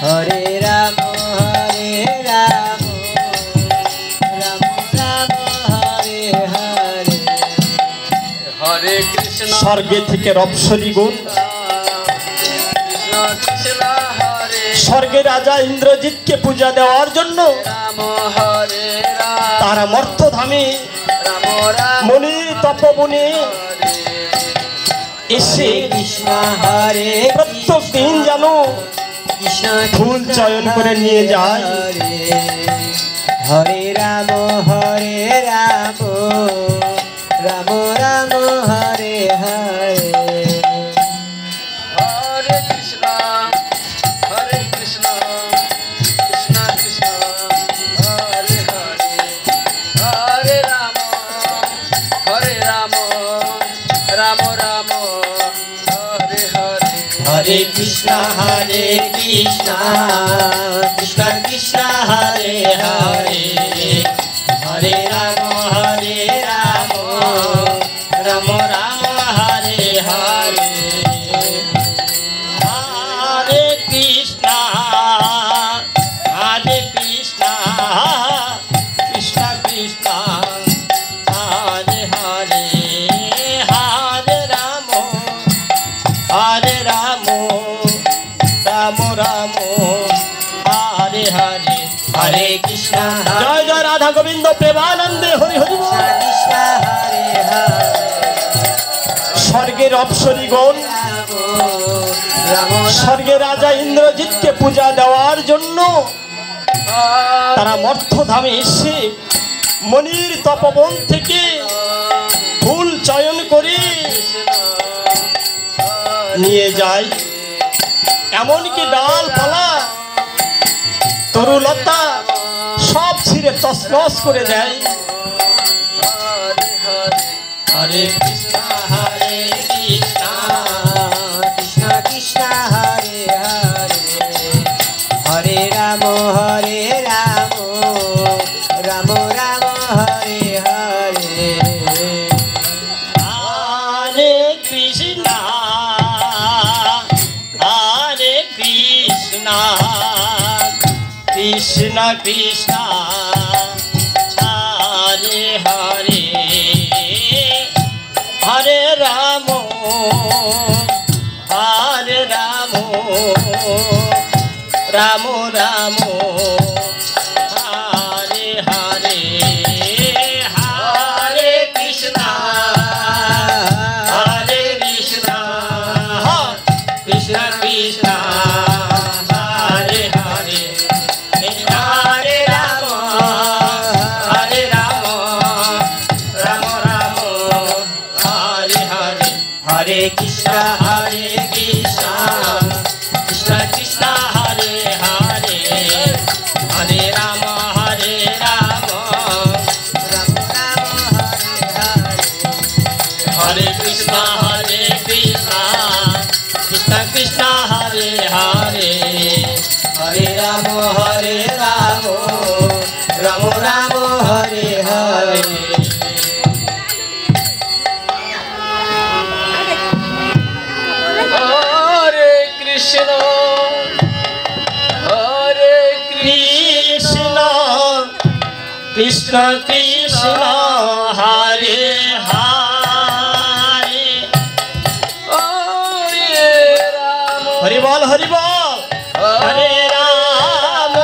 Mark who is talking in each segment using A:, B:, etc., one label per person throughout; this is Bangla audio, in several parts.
A: হরে রাম রাম রাম হরে হরে। হরে কৃষ্ণ।
B: স্বর্গে থেকে রপসরি গুণ
A: কৃষ্ণ কৃষ্ণ হরে।
B: স্বর্গে রাজা ইন্দ্রজিৎকে পূজা দেওয়ার জন্য
A: রাম হরে রাম
B: তারা মর্তধামে
A: রাম রাম
B: মনির তপবনে এসে
A: কৃষ্ণ হরে
B: প্রত্যেক দিন যেন
A: কৃষ্ণ
B: ফুল চয়ন করে নিয়ে যায়।
A: হরে রাম রাম রাম হরে হরে। হরে কৃষ্ণ কৃষ্ণ কৃষ্ণ হরে হরে। হরে রাম রাম রাম হরে হরে। হরে কৃষ্ণ কৃষ্ণ কৃষ্ণ হরে হরে। হরে রাম রাম রাম হরে হরে।
B: হরে কৃষ্ণ কৃষ্ণ কৃষ্ণ হরে হরে। হরে রাম রাম রাম হরে হরে।
A: হরে কৃষ্ণ
B: জয় জয় রাধা গোবিন্দ প্রেমানন্দে হরি হরি বল।
A: কৃষ্ণ হরে হরে।
B: স্বর্গের অপ্সরীগণ
A: রাম
B: স্বর্গে রাজা ইন্দ্রজিৎকে পূজা দেওয়ার জন্য তারা মর্তধামে এসে মনির তপবন থেকে ফুল চয়ন করে নিয়ে যায়। এমনকি ডালপালা তরুলতা সব ছিঁড়ে তছনছ করে দেয়।
A: হরে কৃষ্ণ কৃষ্ণ কৃষ্ণ হরে হরে। হরে রাম রাম রাম হরে হরে।
B: হরে কৃষ্ণ কৃষ্ণ কৃষ্ণ হরে হরে। হরে রাম রাম রাম হরে হরে। হরে কৃষ্ণ কৃষ্ণ কৃষ্ণ কৃষ্ণ হরে হরে। হরে রাম রাম রাম হরে হরে।
A: হরে কৃষ্ণ কৃষ্ণ
B: কৃষ্ণ কৃষ্ণ হরে হরে। হরে রাম
A: রাম রাম হরে হরে।
B: হরে কৃষ্ণ কৃষ্ণ কৃষ্ণ কৃষ্ণ হরে হরে।
A: হরে রাম রাম রাম হরে হরে। হরে কৃষ্ণ
B: কৃষ্ণ কৃষ্ণ কৃষ্ণ হরে হরে। হরি বল হরি বল। হরে রাম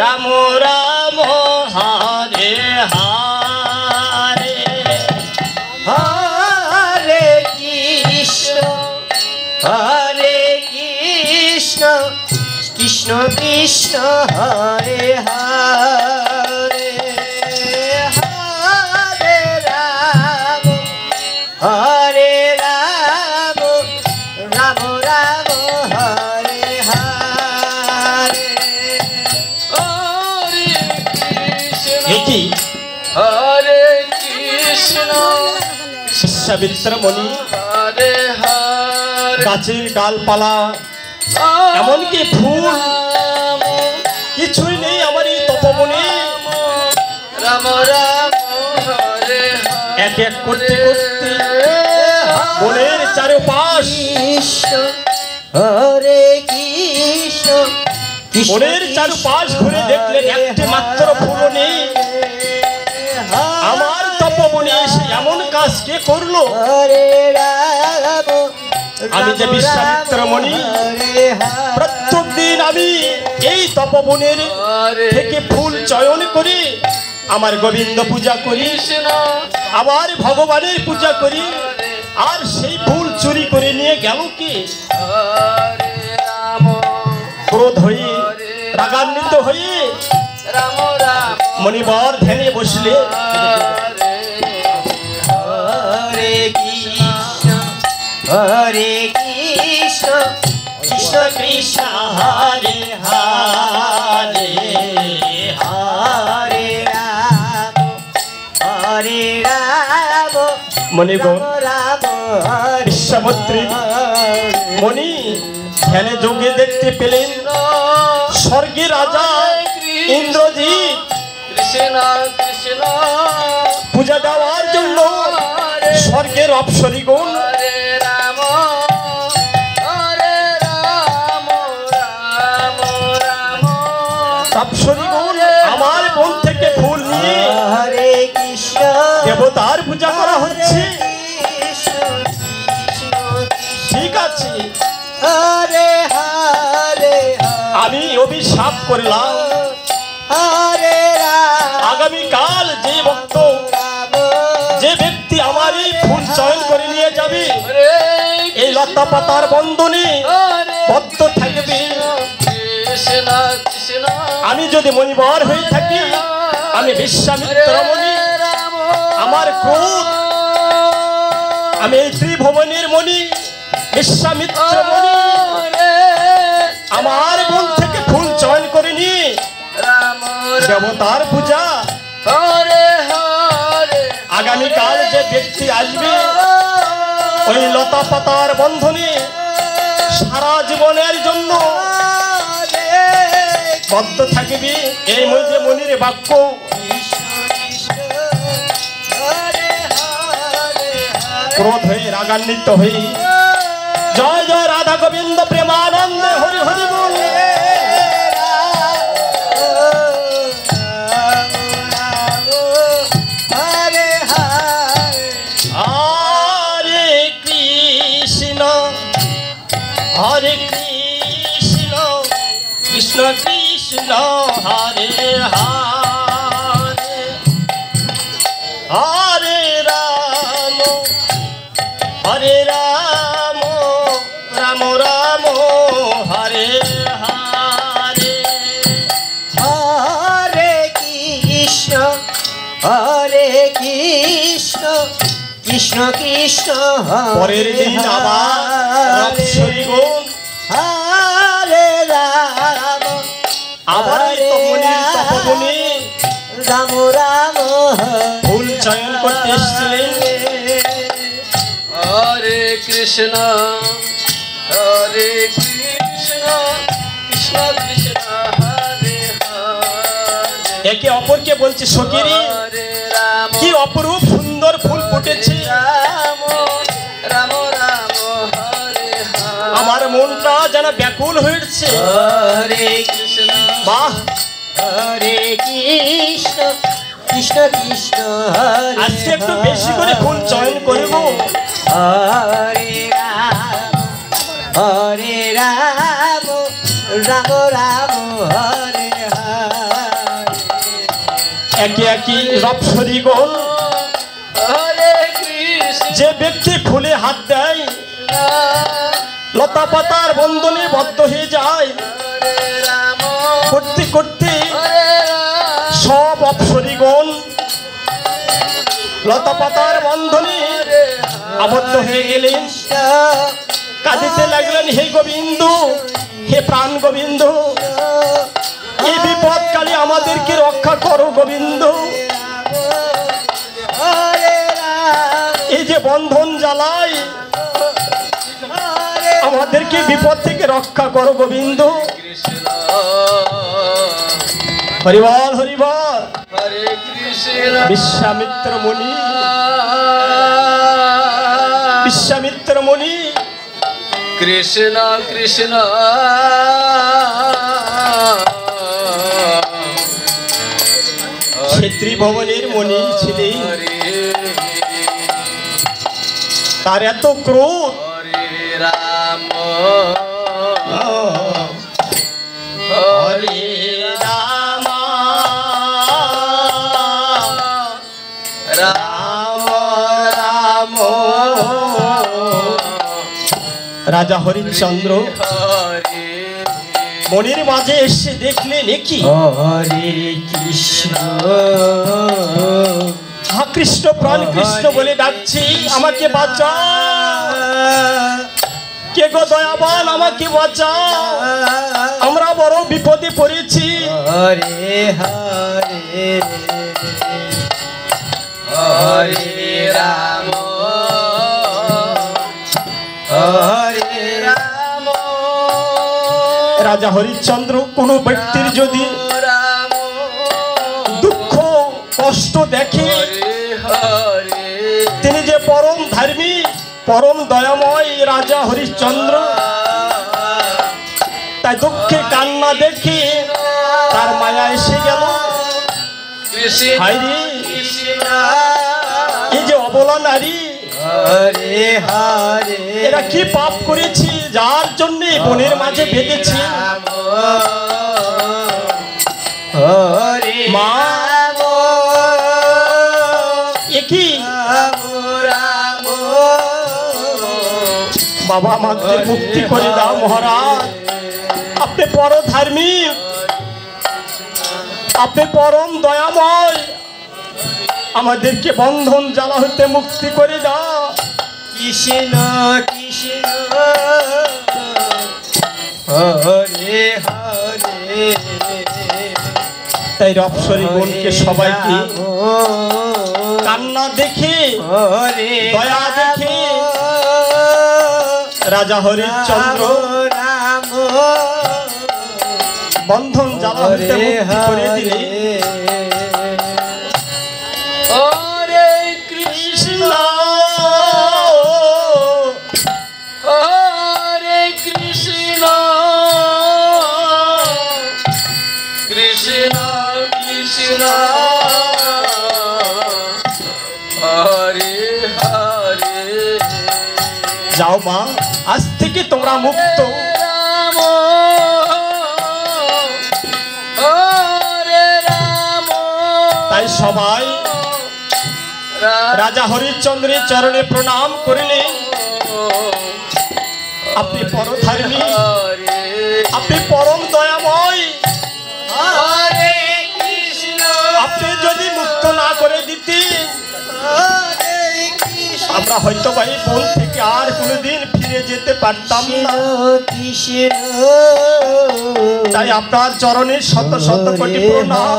B: রাম রাম হরে হরে।
A: হরে কৃষ্ণ কৃষ্ণ কৃষ্ণ হরে হরে। হরে রাম রাম রাম হরে হরে। হরে কৃষ্ণ
B: এটি
A: হরে কৃষ্ণ
B: শিষ্যামিত্র মণি
A: হরে হরে।
B: গাছের ডালপালা এমনকি ফুল কিছুই নেই আমার এই তপবনে।
A: রাম রাম হরে
B: এক এক করতে করতে বনের চারপাশ
A: কৃষ্ণ হরে কৃষ্ণ
B: বনের চারপাশ ঘুরে দেখলেন একটি মাত্র ফুলও নেই। আমার তপবনে এসে এমন কাজ কে করলো? আমি যে বিশ্বামিত্র মুনি, প্রত্যেক দিন আমি এই তপবনের থেকে ফুল চয়ন করি, আমার গোবিন্দ পূজা করি, আবার ভগবানের পূজা করি, আর সেই ফুল চুরি করে নিয়ে গেল কে? ক্রোধ হয়ে রাগান্বিত হয়ে মণিবর ধ্যানে বসলে
C: হরে কৃষ্ণ কৃষ্ণ কৃষ্ণ হরে হরে হরে রাম হরে রাম
B: মণিবর
C: রাম
B: বিশ্বামিত্রী মণি ধ্যানে যোগে দেখতে পেলেন স্বর্গের রাজা ইন্দ্রজিৎ
A: কৃষ্ণ কৃষ্ণ
B: পূজা দেওয়ার জন্য স্বর্গের অপ্সরীগণ
A: হরে রাম রাম রাম
B: অপ্সরীগণ আমার বন থেকে ফুল নিয়ে
C: হরে কৃষ্ণ
B: দেবতার পূজা করা হচ্ছে।
C: কৃষ্ণ কৃষ্ণ
B: ঠিক আছে,
C: হরে হরে
B: আমি অভিশাপ করলাম
C: হরে রাম
B: আগামীকাল যে ভক্ত যে ব্যক্তি আমার এই ফুল চয়ন করে নিয়ে যাবে, এই লতা পাতার বন্ধনে বদ্ধ থাকবে।
A: কৃষ্ণ কৃষ্ণ
B: আমি যদি মণিবর হয়ে থাকি, আমি বিশ্বামিত্র মণি, আমার ক্রোধ, আমি এই ত্রিভুবনের মণি বিশ্বামিত্র মণি, আমার বন থেকে ফুল চয়ন করে নিয়ে দেবতার পূজা
A: হরে হরে
B: আগামীকাল যে ব্যক্তি আসবে ওই লতা পাতার বন্ধনে সারা জীবনের জন্য বদ্ধ থাকবে। এই যে মনির বাক্য ক্রোধ হয়ে রাগান্বিত হয়ে জয় জয় রাধা গোবিন্দ প্রেমানন্দে হরি হরি বল। হরে কৃষ্ণ হরে কৃষ্ণ কৃষ্ণ কৃষ্ণ হরে হরে হরে রাম হরে রাম রাম রাম হরে হরে
C: হরে কৃষ্ণ হরে কৃষ্ণ কৃষ্ণ কৃষ্ণ
B: পরের দিন আবার অপ্সরীগণ
C: হরে রাম
B: আবার এই তপবনে
C: রাম রাম
B: ফুল চয়ন করতে এসেছিলেন।
A: হরে কৃষ্ণ হরে কৃষ্ণ কৃষ্ণ কৃষ্ণ হরে হরে
B: একে অপরকে বলছে সখীরি
A: হরে রাম
B: কি অপরূপ সুন্দর ফুল ফুটেছে,
A: রাম রাম রাম হরে হরে
B: আমার মনটা যেন ব্যাকুল হয়েছে।
C: হরে
A: কৃষ্ণ
B: বাহ,
C: হরে কৃষ্ণ কৃষ্ণ কৃষ্ণ হরে
B: আজকে একটু বেশি করে ফুল চয়ন করব।
C: হরে রাম হরে রাম রাম রাম হরে হরে
B: একে একে অপ্সরীগণ
A: হরে কৃষ্ণ
B: যে ব্যক্তি ফুলে হাত দেয় লতা পাতার বন্ধনে বদ্ধ হয়ে যায়।
A: হরে রাম
B: করতে করতে
A: হরে রাম
B: সব অপ্সরীগণ লতা পাতার বন্ধনে আবদ্ধ হয়ে গেলেন। কাঁদিতে লাগলেন, হে গোবিন্দ, হে প্রাণ গোবিন্দ, এই বিপদকালে আমাদেরকে রক্ষা করো গোবিন্দ। এই যে বন্ধন জ্বালায় আমাদেরকে বিপদ থেকে রক্ষা করো গোবিন্দ।
A: কৃষ্ণ
B: হরিবল হরিবল।
A: হরে কৃষ্ণ
B: বিশ্বামিত্র মুনি বিশ্বামিত্র মুনি
A: কৃষ্ণ কৃষ্ণ
B: ত্রিভুবনের মণি ছিলেন, তার এত ক্রোধ।
A: হরে রাম
B: হরে রাম রাম রাম। রাজা হরিশ্চন্দ্র মনির মাঝে এসে দেখলেন কি
C: হরে কৃষ্ণ
B: হা কৃষ্ণ প্রাণ কৃষ্ণ বলে ডাকছি, আমাকে বাঁচা, কে গো দয়াবান আমাকে বাঁচা, আমরা বড় বিপদে পড়েছি।
C: হরে হরে হরে রাম হরে রাম।
B: রাজা হরিশ্চন্দ্র কোন ব্যক্তির যদি দুঃখ কষ্ট দেখে, তিনি যে পরম ধার্মিক পরম দয়াময় রাজা হরিশ্চন্দ্র, তাই দুঃখে কান্না দেখে তার মায়া এসে গেল। হায়রে, এই যে অবলা নারী,
C: হরে হরে
B: এরা কি পাপ করেছি যার জন্য বনের মাঝে বেঁধেছি।
C: হরে
B: মা একই
C: রাম
B: বাবা আমাদের মুক্তি করে দাও মহারাজ, আপনি পর ধার্মিক, আপনি পরম দয়াময়, আমাদেরকে বন্ধন জ্বালা হইতে মুক্তি করে দাও।
C: কৃষ্ণ কৃষ্ণ হরে হরে।
B: তাই অপ্সরী বোনকে সবাইকে কান্না দেখে দয়া দেখে রাজা হরিশ্চন্দ্র
C: রাম
B: বন্ধন জ্বালা হইতে মুক্তি করে দিলে।
A: হরে কৃষ্ণ হরে কৃষ্ণ কৃষ্ণ কৃষ্ণ হরে হরে।
B: যাও মা, আজ থেকে তোমরা মুক্ত।
A: রাম হরে রাম।
B: তাই সবাই রাজা হরিশ্চন্দ্রের চরণে প্রণাম করিলেন। আপনি পরম ধার্মিক, আপনি পরম দয়াময়,
C: হরে কৃষ্ণ
B: আপনি যদি মুক্ত না করে দিতেন
C: হরে কৃষ্ণ
B: আমরা হয়তো ভাই বন থেকে আর কোনোদিন ফিরে যেতে পারতাম না।
C: কৃষ্ণ
B: তাই আপনার চরণে শত শত কোটি প্রণাম।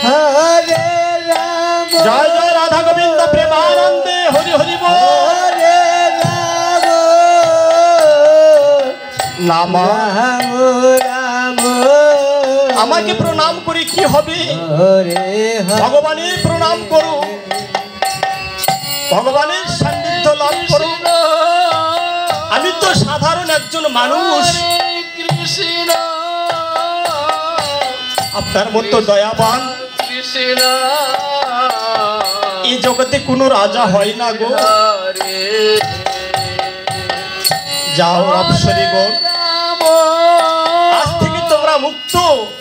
C: হরে রাম
B: জয় জয় রাধা গোবিন্দ প্রেমানন্দে হরি হরি বল।
C: হরে রাম
B: নাম
C: রাম রাম
B: আমাকে প্রণাম করে কি হবে,
C: হরে
B: ভগবানের প্রণাম করো, ভগবানের সান্নিধ্য লাভ করো। আমি তো সাধারণ একজন মানুষ,
A: কৃষ্ণ
B: আপনার মতো দয়াবান
A: কৃষ্ণ
B: এই জগতে কোনো রাজা হয় না গো।
A: হরে
B: যাও অপ্সরীগণ,
A: রাম
B: আজ থেকে তোমরা মুক্ত।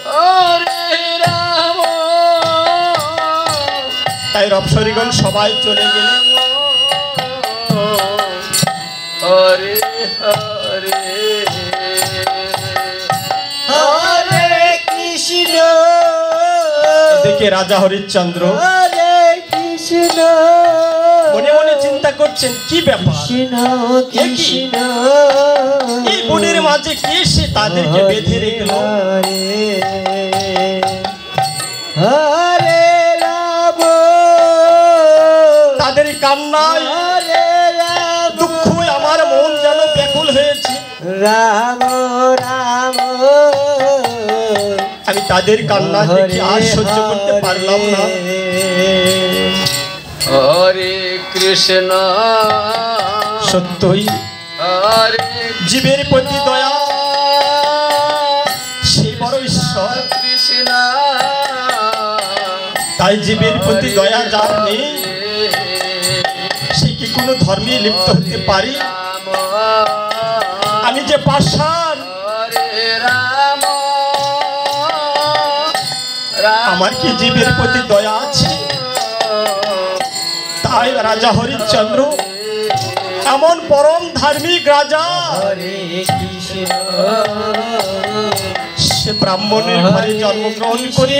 A: হরে রাম
B: তাই অপ্সরীগণ সবাই চলে গেলেন।
A: হরে হরে
C: হরে কৃষ্ণ
B: এদিকে রাজা হরিশ্চন্দ্র
C: হরে কৃষ্ণ
B: মনে মনে চিন্তা করছেন কি ব্যাপার,
C: কৃষ্ণ কৃষ্ণ
B: এই বনের মাঝে কে সে তাদেরকে বেঁধে রেখেল।
C: হরে রাম
B: তাদের কান্নায়
C: হরে রাম
B: দুঃখ আমার মন যেন ব্যাকুল হয়েছে।
C: রাম রাম
B: আমি তাদের কান্না দেখে আর সহ্য করতে পারলাম না।
A: হরে কৃষ্ণ
B: সত্যই
A: হরে
B: জীবের প্রতি দয়া সেই বড় ঈশ্বর।
A: কৃষ্ণ
B: তাই জীবের প্রতি দয়া যার নেই সে কি কোনো ধর্মে লিপ্ত হতে পারি? আমি যে পাষাণ, আমার কি জীবের প্রতি দয়া আছে? তাই রাজা হরিশ্চন্দ্র এমন পরম ধার্মিক রাজা, সে ব্রাহ্মণের ঘরে জন্মগ্রহণ করে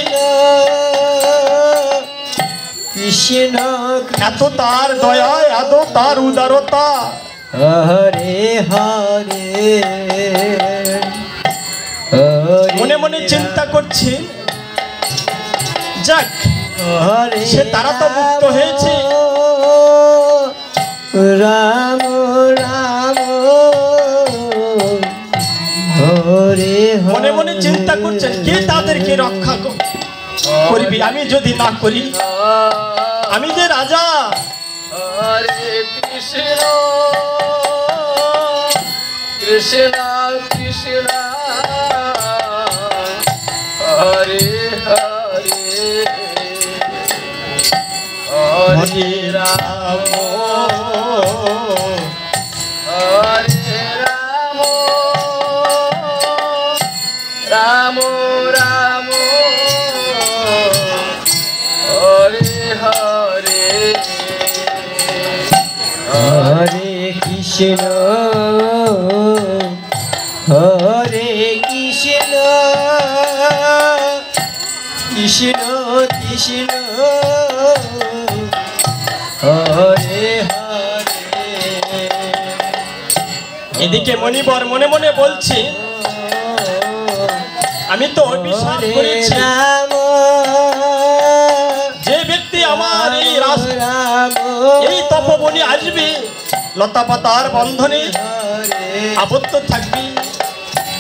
C: কৃষ্ণ
B: এত তার দয়া, এত তার উদারতা,
C: হরে হরে
B: মনে মনে চিন্তা করছে যাক
C: হরে
B: সে তারা তো মুক্ত হয়েছে।
C: রাম রাম হরে
B: মনে মনে চিন্তা করছেন কে তাদেরকে রক্ষা করবি? আমি যদি না করি, আমি যে রাজা।
A: হরে কৃষ্ণ কৃষ্ণ কৃষ্ণ হরে হরে হরে রাম হরে রাম রাম রাম হরে হরে
C: হরে কৃষ্ণ হরে কৃষ্ণ কৃষ্ণ কৃষ্ণ হরে হরে
B: এদিকে মণিবর মনে মনে বলছি আমি তো অভিশাপ করেছি,
C: রাম
B: যে ব্যক্তি আমার এই
C: রাম
B: এই তপবনে আসবে লতা পাতার বন্ধনে
C: হরে
B: আবদ্ধ থাকবি,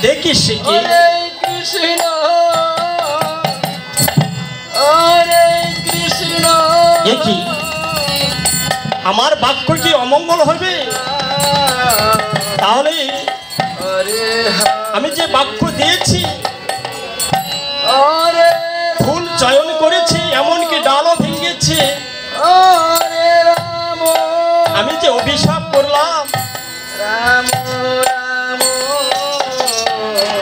B: দেখি সে কি।
A: হরে কৃষ্ণ হরে কৃষ্ণ
B: এ কি আমার বাক্য কি অমঙ্গল হবে? তাহলে
A: হরে
B: আমি যে বাক্য দিয়েছি,
A: হরে
B: ফুল চয়ন করেছি, এমনকি ডালও ভেঙেছে,
A: হরে রাম
B: আমি যে অভিশাপ করলাম,
A: রাম রাম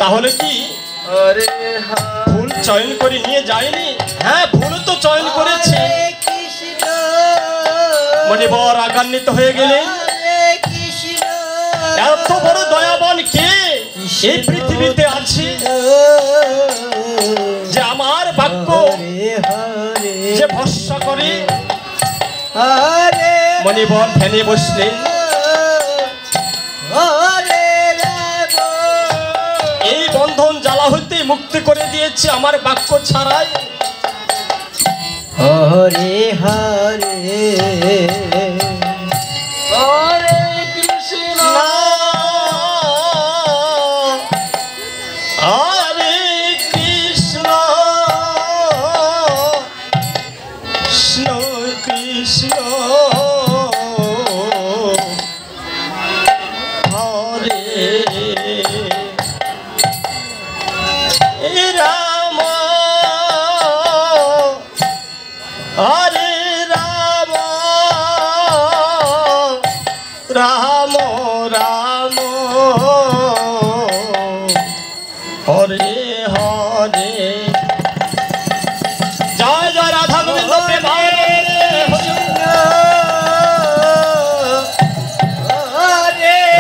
B: তাহলে কি
A: হরে
B: ফুল চয়ন করে নিয়ে যায়নি? হ্যাঁ, ফুল তো চয়ন করেছে।
C: কৃষ্ণ
B: মণিবর আগান্বিত হয়ে গেলেন,
C: হরে কৃষ্ণ
B: এত বড় দয়াবান কে এই পৃথিবীতে আছে যে আমার বাক্য
C: হরে হরে
B: যে ভরসা করে?
C: হরে
B: মণিবর ধ্যানে বসলেন,
C: হরে রাম
B: এই বন্ধন জ্বালা হইতে মুক্তি করে দিয়েছে আমার বাক্য ছাড়াই।
C: হরে হরে
A: হরে কৃষ্ণ
B: হরে কৃষ্ণ কৃষ্ণ কৃষ্ণ হরে রাম হরে রাম রাম রাম হরে হরে। জয় জয় রাধা গোবিন্দ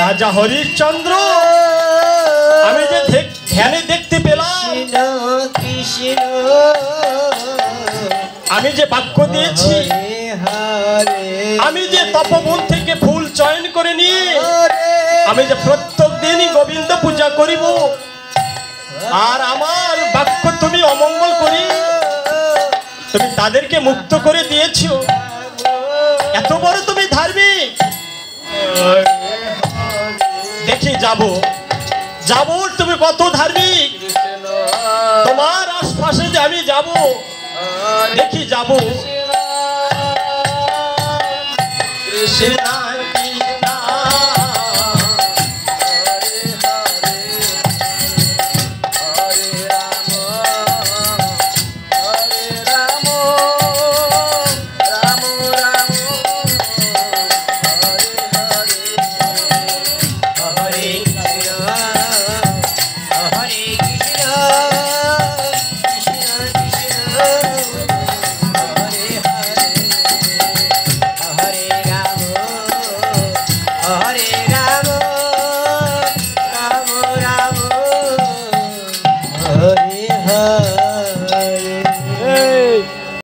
B: রাজা হরিশ্চন্দ্র আমি যে ধ্যানে দেখতে পেলাম,
C: কৃষ্ণ
B: আমি যে বাক্য দিয়েছি,
C: হরে
B: আমি যে তপবন থেকে ফুল চয়ন করে নিয়ে আমি যে প্রত্যেক দিনই গোবিন্দ পূজা করিব, আর আমার বাক্য তুমি অমঙ্গল করি তুমি তাদেরকে মুক্ত করে দিয়েছো। এত বড় তুমি ধার্মিক, দেখি যাব যাব তুমি কত ধার্মিক,
A: কৃষ্ণ
B: তোমার আশপাশে যে আমি যাব, দেখি যাব।
A: কৃষ্ণ হরে রাম
C: হরে